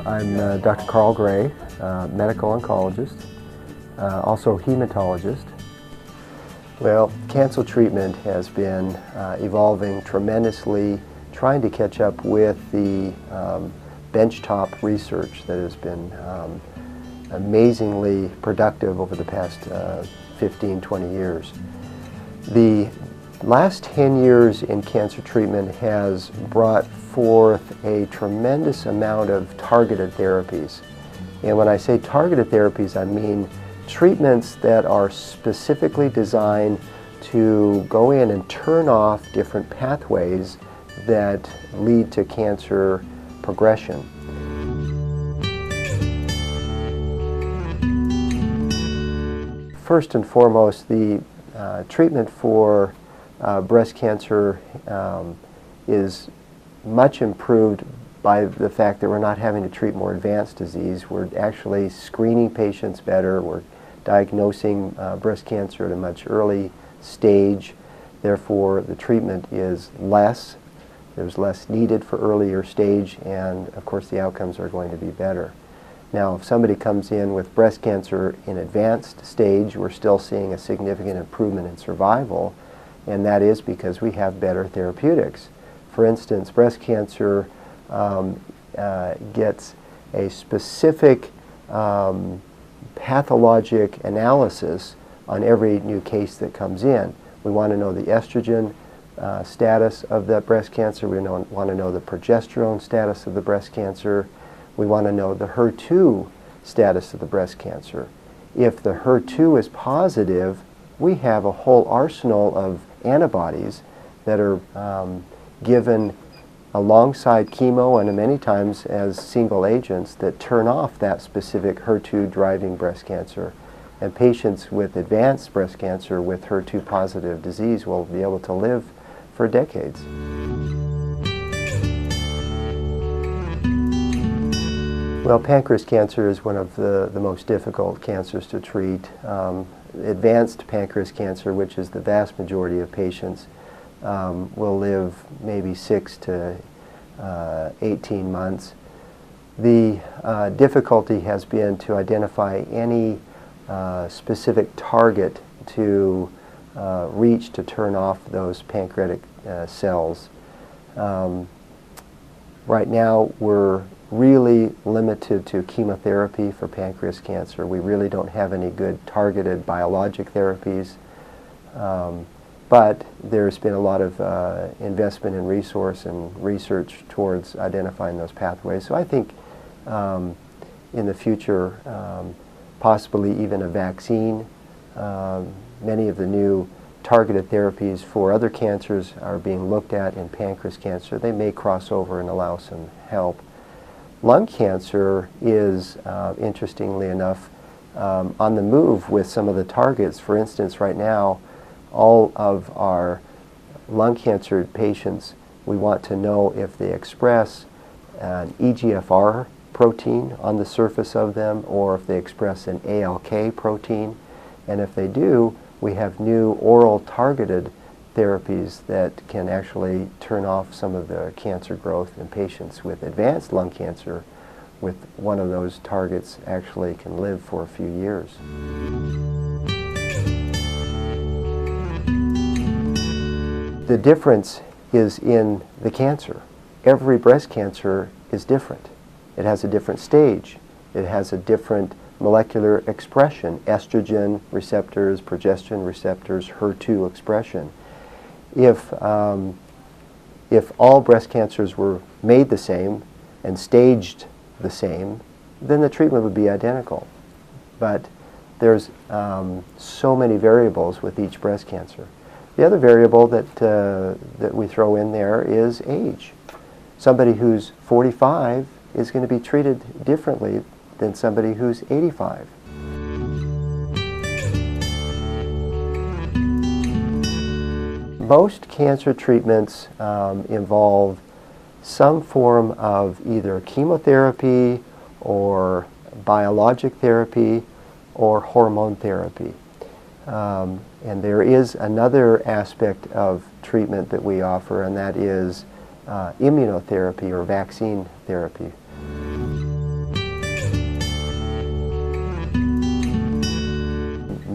I'm Dr. Carl Gray, medical oncologist, also hematologist. Well, cancer treatment has been evolving tremendously, trying to catch up with the benchtop research that has been amazingly productive over the past 15, 20 years. The last 10 years in cancer treatment has brought forth a tremendous amount of targeted therapies. And when I say targeted therapies, I mean treatments that are specifically designed to go in and turn off different pathways that lead to cancer progression. First and foremost, the treatment for breast cancer is much improved by the fact that we're not having to treat more advanced disease. We're actually screening patients better. We're diagnosing breast cancer at a much early stage. Therefore, the treatment is less. There's less needed for earlier stage, and of course the outcomes are going to be better. Now, if somebody comes in with breast cancer in advanced stage, we're still seeing a significant improvement in survival, and that is because we have better therapeutics. For instance, breast cancer gets a specific pathologic analysis on every new case that comes in. We want to know the estrogen status of that breast cancer. We want to know the progesterone status of the breast cancer. We want to know the HER2 status of the breast cancer. If the HER2 is positive, we have a whole arsenal of antibodies that are given alongside chemo and many times as single agents that turn off that specific HER2 driving breast cancer. And patients with advanced breast cancer with HER2 positive disease will be able to live for decades. Well, pancreas cancer is one of the most difficult cancers to treat. Advanced pancreas cancer, which is the vast majority of patients, will live maybe 6 to 18 months. The difficulty has been to identify any specific target to reach to turn off those pancreatic cells. Right now we're really limited to chemotherapy for pancreas cancer. We really don't have any good targeted biologic therapies. But there's been a lot of investment in resource and research towards identifying those pathways. So I think in the future, possibly even a vaccine. Many of the new targeted therapies for other cancers are being looked at in pancreas cancer. They may cross over and allow some help. Lung cancer is, interestingly enough, on the move with some of the targets. For instance, right now, all of our lung cancer patients, we want to know if they express an EGFR protein on the surface of them or if they express an ALK protein. And if they do, we have new oral targeted therapies that can actually turn off some of the cancer growth in patients with advanced lung cancer. With one of those targets actually can live for a few years. The difference is in the cancer. Every breast cancer is different. It has a different stage. It has a different molecular expression, estrogen receptors, progesterone receptors, HER2 expression. If all breast cancers were made the same and staged the same, then the treatment would be identical. But there's so many variables with each breast cancer. The other variable that we throw in there is age. Somebody who's 45 is going to be treated differently than somebody who's 85. Most cancer treatments involve some form of either chemotherapy or biologic therapy or hormone therapy. And there is another aspect of treatment that we offer, and that is immunotherapy or vaccine therapy.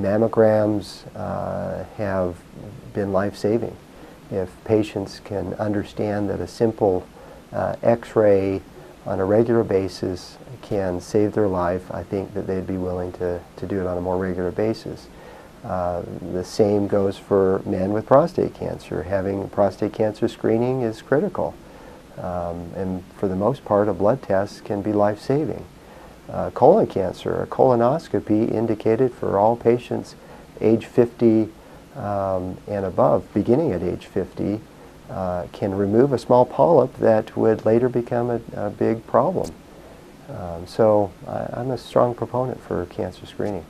mammograms have been life-saving. If patients can understand that a simple X-ray on a regular basis can save their life, I think that they'd be willing to do it on a more regular basis. The same goes for men with prostate cancer. Having prostate cancer screening is critical. And for the most part, a blood test can be life-saving. Colon cancer, a colonoscopy indicated for all patients age 50 and above, beginning at age 50, can remove a small polyp that would later become a big problem. So I'm a strong proponent for cancer screening.